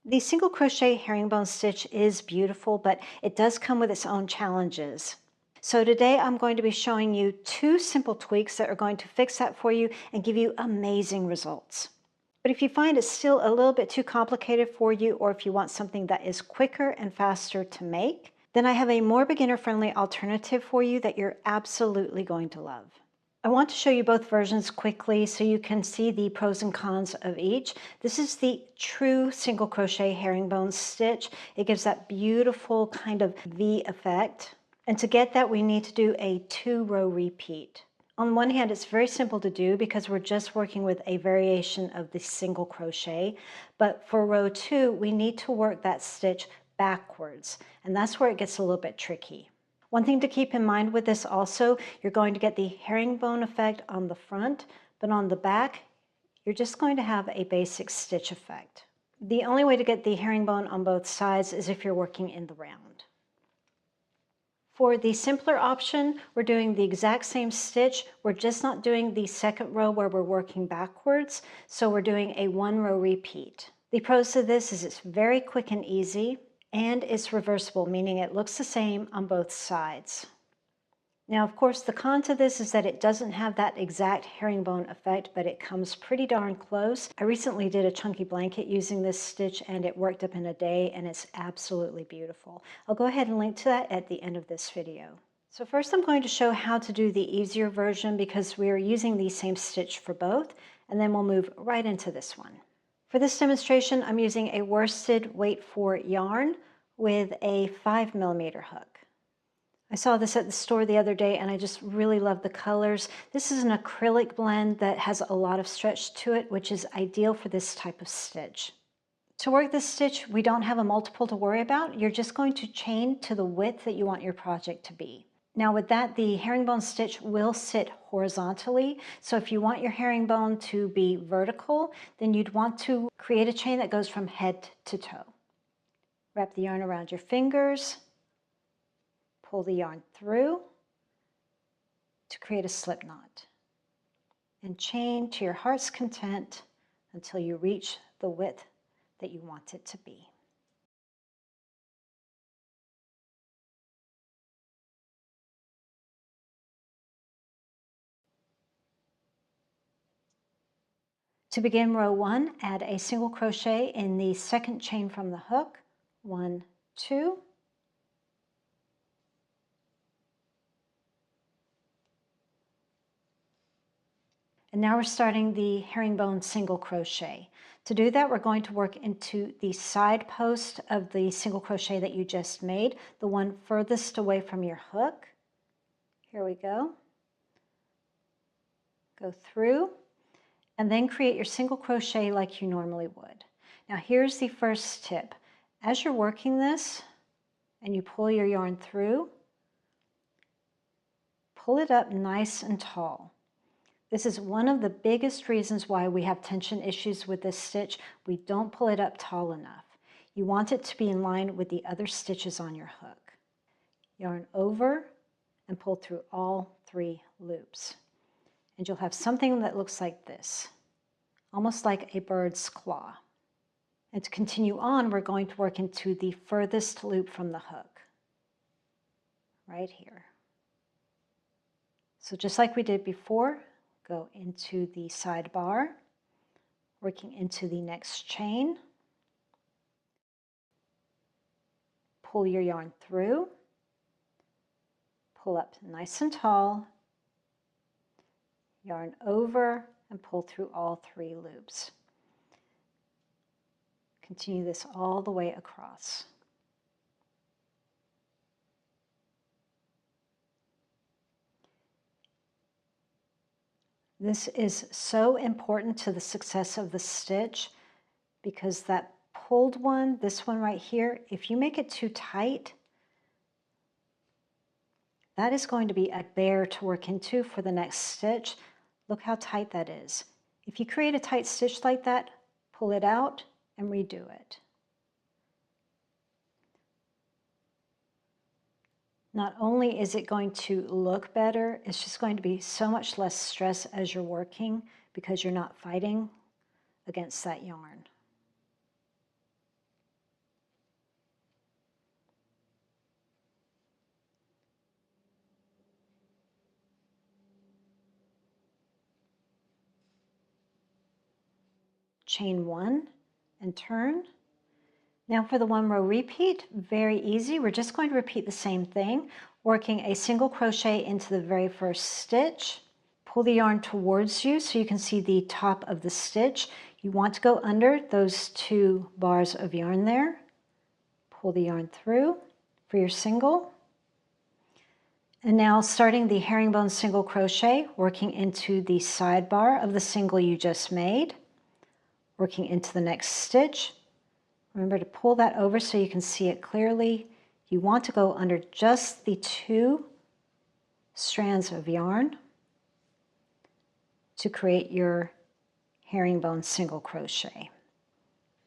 The single crochet herringbone stitch is beautiful, but it does come with its own challenges. So today I'm going to be showing you 2 simple tweaks that are going to fix that for you and give you amazing results. But if you find it's still a little bit too complicated for you, or if you want something that is quicker and faster to make, then I have a more beginner-friendly alternative for you that you're absolutely going to love. I want to show you both versions quickly so you can see the pros and cons of each. This is the true single crochet herringbone stitch. It gives that beautiful kind of V effect. And to get that, we need to do a 2-row repeat. On one hand, it's very simple to do because we're just working with a variation of the single crochet. But for row 2, we need to work that stitch backwards. And that's where it gets a little bit tricky. One thing to keep in mind with this also, you're going to get the herringbone effect on the front, but on the back, you're just going to have a basic stitch effect. The only way to get the herringbone on both sides is if you're working in the round. For the simpler option, we're doing the exact same stitch. We're just not doing the second row where we're working backwards, so we're doing a 1-row repeat. The pros to this is it's very quick and easy, and it's reversible, meaning it looks the same on both sides. Now, of course, the con to this is that it doesn't have that exact herringbone effect, but it comes pretty darn close. I recently did a chunky blanket using this stitch, and it worked up in a day, and it's absolutely beautiful. I'll go ahead and link to that at the end of this video. So first I'm going to show how to do the easier version because we are using the same stitch for both, and then we'll move right into this one. For this demonstration, I'm using a worsted weight 4 yarn with a 5mm hook. I saw this at the store the other day and I just really love the colors. This is an acrylic blend that has a lot of stretch to it, which is ideal for this type of stitch. To work this stitch, we don't have a multiple to worry about. You're just going to chain to the width that you want your project to be. Now with that, the herringbone stitch will sit horizontally. So if you want your herringbone to be vertical, then you'd want to create a chain that goes from head to toe. Wrap the yarn around your fingers, pull the yarn through to create a slip knot, and chain to your heart's content until you reach the width that you want it to be. To begin row 1, add a single crochet in the second chain from the hook. 1, 2. And now we're starting the herringbone single crochet. To do that, we're going to work into the side post of the single crochet that you just made, the one furthest away from your hook. Here we go. Go through, and then create your single crochet like you normally would. Now here's the first tip. As you're working this and you pull your yarn through, pull it up nice and tall. This is one of the biggest reasons why we have tension issues with this stitch. We don't pull it up tall enough. You want it to be in line with the other stitches on your hook. Yarn over and pull through all 3 loops. And you'll have something that looks like this, almost like a bird's claw. And to continue on, we're going to work into the furthest loop from the hook, right here. So just like we did before, go into the side bar, working into the next chain, pull your yarn through, pull up nice and tall, yarn over, and pull through all 3 loops. Continue this all the way across. This is so important to the success of the stitch because that pulled one, this one right here, if you make it too tight, that is going to be a bear to work into for the next stitch. Look how tight that is. If you create a tight stitch like that, pull it out and redo it. Not only is it going to look better, it's just going to be so much less stress as you're working because you're not fighting against that yarn. chain 1 and turn. Now for the 1 row repeat, very easy. We're just going to repeat the same thing, working a single crochet into the very first stitch. Pull the yarn towards you so you can see the top of the stitch. You want to go under those 2 bars of yarn there. Pull the yarn through for your single. And now starting the herringbone single crochet, working into the sidebar of the single you just made, working into the next stitch. Remember to pull that over so you can see it clearly. You want to go under just the 2 strands of yarn to create your herringbone single crochet.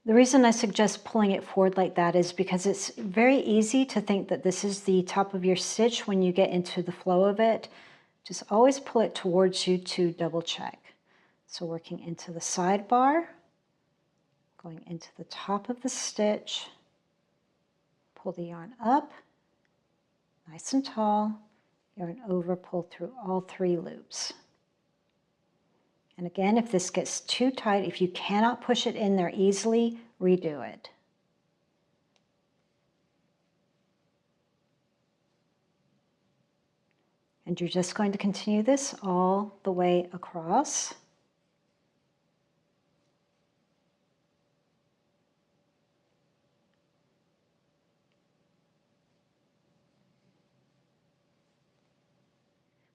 The reason I suggest pulling it forward like that is because it's very easy to think that this is the top of your stitch when you get into the flow of it. Just always pull it towards you to double check. So working into the sidebar, going into the top of the stitch, pull the yarn up, nice and tall, yarn over, pull through all 3 loops. And again, if this gets too tight, if you cannot push it in there easily, redo it. And you're just going to continue this all the way across.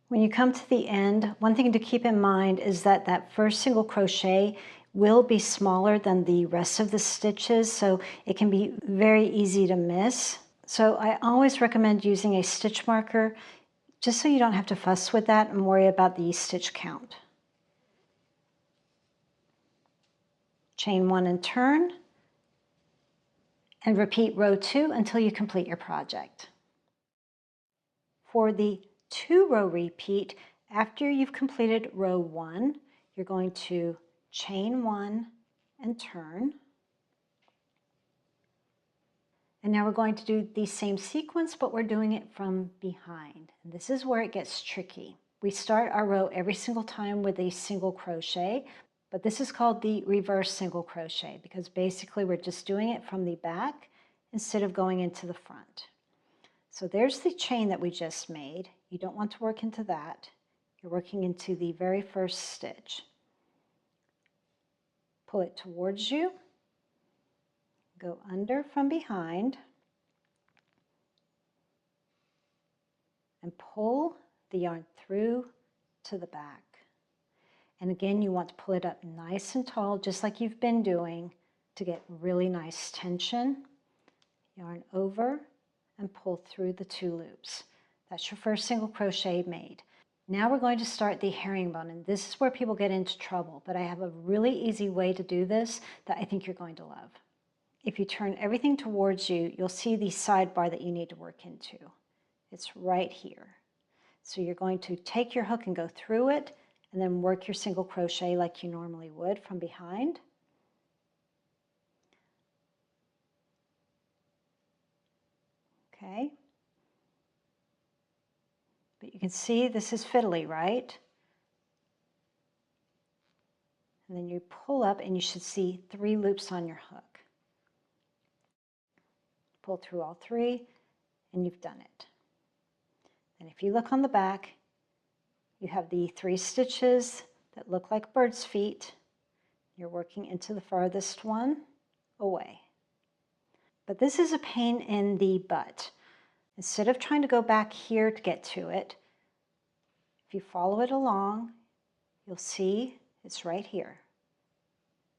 When you come to the end, one thing to keep in mind is that that first single crochet will be smaller than the rest of the stitches, so it can be very easy to miss. So I always recommend using a stitch marker just so you don't have to fuss with that and worry about the stitch count. Chain 1 and turn, and repeat row 2 until you complete your project. For the 2 row repeat, after you've completed row 1, you're going to chain 1 and turn. And now we're going to do the same sequence, but we're doing it from behind. And this is where it gets tricky. We start our row every single time with a single crochet, but this is called the reverse single crochet because basically we're just doing it from the back instead of going into the front. So there's the chain that we just made. You don't want to work into that. You're working into the very first stitch. Pull it towards you. Go under from behind. And pull the yarn through to the back. And again, you want to pull it up nice and tall, just like you've been doing, to get really nice tension. Yarn over and pull through the 2 loops. That's your first single crochet made. Now we're going to start the herringbone, and this is where people get into trouble, but I have a really easy way to do this that I think you're going to love. If you turn everything towards you, you'll see the sidebar that you need to work into. It's right here. So you're going to take your hook and go through it, and then work your single crochet like you normally would from behind. Okay. But you can see this is fiddly, right? And then you pull up and you should see 3 loops on your hook. Pull through all 3 and you've done it. And if you look on the back, you have the 3 stitches that look like bird's feet. You're working into the farthest one away. But this is a pain in the butt. Instead of trying to go back here to get to it, if you follow it along, you'll see it's right here.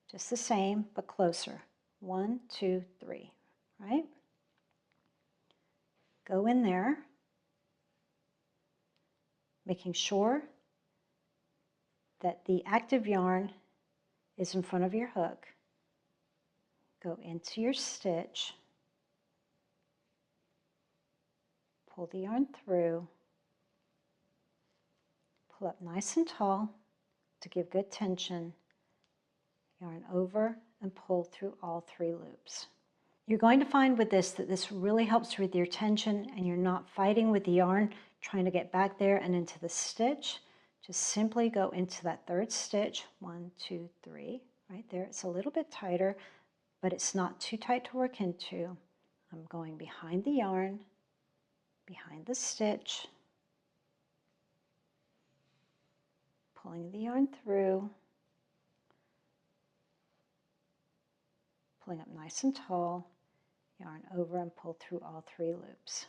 Just the same, but closer. 1, 2, 3, right? Go in there, making sure that the active yarn is in front of your hook. Go into your stitch, pull the yarn through, pull up nice and tall to give good tension, yarn over and pull through all 3 loops. You're going to find with this that this really helps with your tension and you're not fighting with the yarn trying to get back there and into the stitch. Just simply go into that 3rd stitch, 1, 2, 3, Right there, it's a little bit tighter, but it's not too tight to work into. I'm going behind the yarn, behind the stitch, pulling the yarn through, pulling up nice and tall, yarn over and pull through all 3 loops.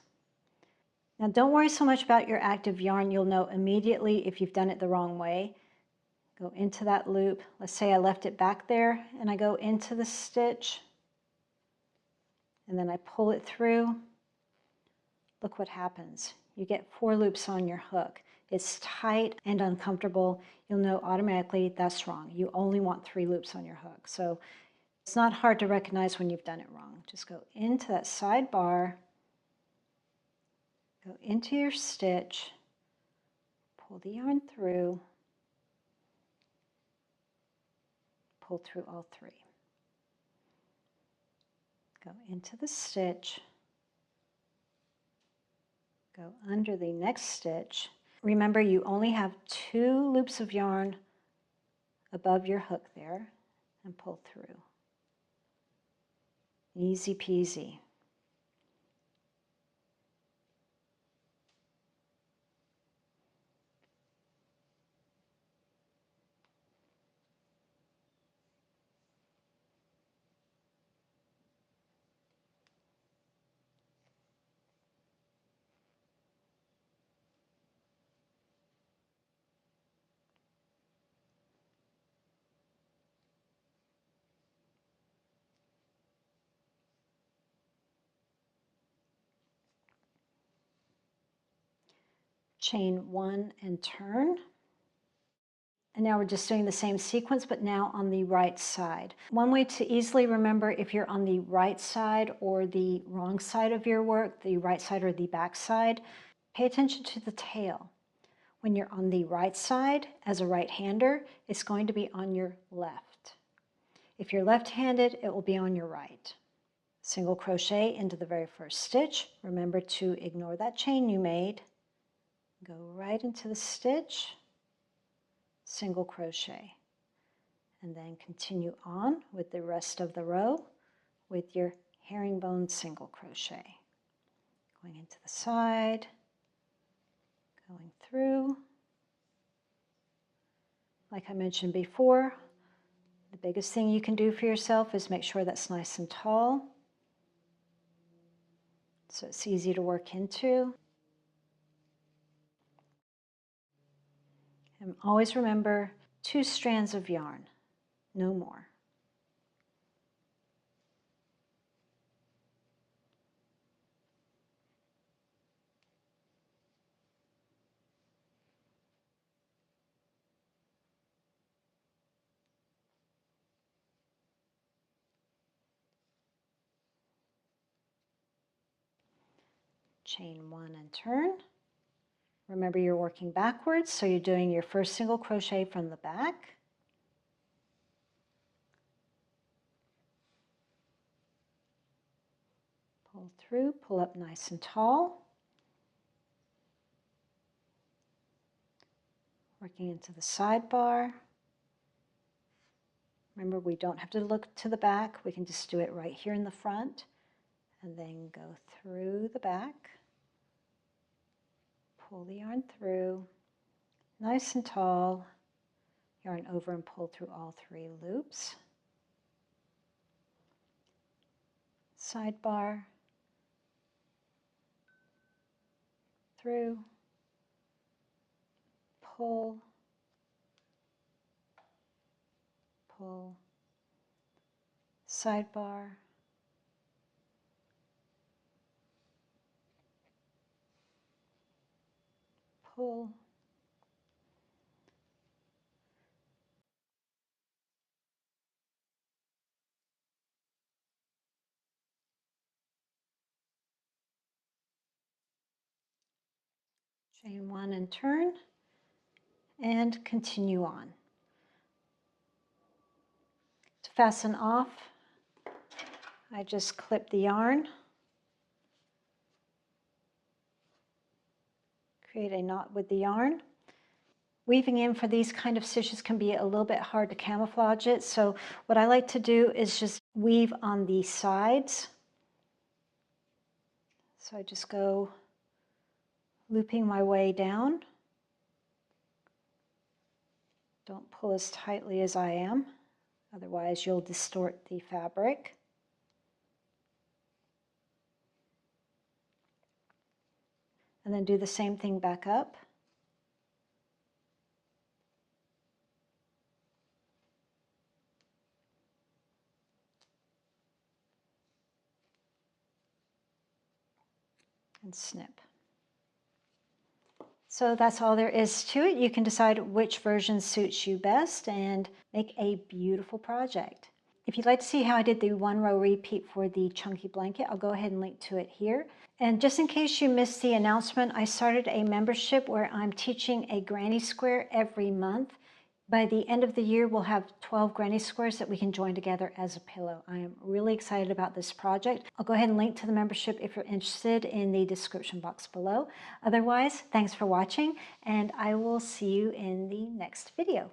Now don't worry so much about your active yarn. You'll know immediately if you've done it the wrong way. Go into that loop. Let's say I left it back there and I go into the stitch and then I pull it through. Look what happens. You get 4 loops on your hook. It's tight and uncomfortable. You'll know automatically that's wrong. You only want 3 loops on your hook. So it's not hard to recognize when you've done it wrong. Just go into that sidebar, go into your stitch, pull the yarn through, pull through all 3. Go into the stitch, go under the next stitch. Remember, you only have 2 loops of yarn above your hook there, and pull through. Easy peasy. Chain 1 and turn. And now we're just doing the same sequence, but now on the right side. One way to easily remember if you're on the right side or the wrong side of your work, the right side or the back side, pay attention to the tail. When you're on the right side as a right-hander, it's going to be on your left. If you're left-handed, it will be on your right. Single crochet into the very first stitch. Remember to ignore that chain you made. Go right into the stitch, single crochet, and then continue on with the rest of the row with your herringbone single crochet. Going into the side, going through. Like I mentioned before, the biggest thing you can do for yourself is make sure that's nice and tall, so it's easy to work into. And always remember 2 strands of yarn, no more. Chain 1 and turn. Remember you're working backwards, so you're doing your first single crochet from the back. Pull through, pull up nice and tall. Working into the sidebar. Remember, we don't have to look to the back. We can just do it right here in the front and then go through the back. Pull the yarn through, nice and tall. Yarn over and pull through all 3 loops. Sidebar, through, pull, pull, sidebar, pull, chain 1 and turn, and continue on. To fasten off, I just clip the yarn, create a knot with the yarn. Weaving in for these kind of stitches can be a little bit hard to camouflage it, so what I like to do is just weave on the sides. So I just go looping my way down. Don't pull as tightly as I am, otherwise you'll distort the fabric. And then do the same thing back up. And snip. So that's all there is to it. You can decide which version suits you best and make a beautiful project. If you'd like to see how I did the 1 row repeat for the chunky blanket, I'll go ahead and link to it here. And just in case you missed the announcement, I started a membership where I'm teaching a granny square every month. By the end of the year, we'll have 12 granny squares that we can join together as a pillow. I am really excited about this project. I'll go ahead and link to the membership if you're interested in the description box below. Otherwise, thanks for watching, and I will see you in the next video.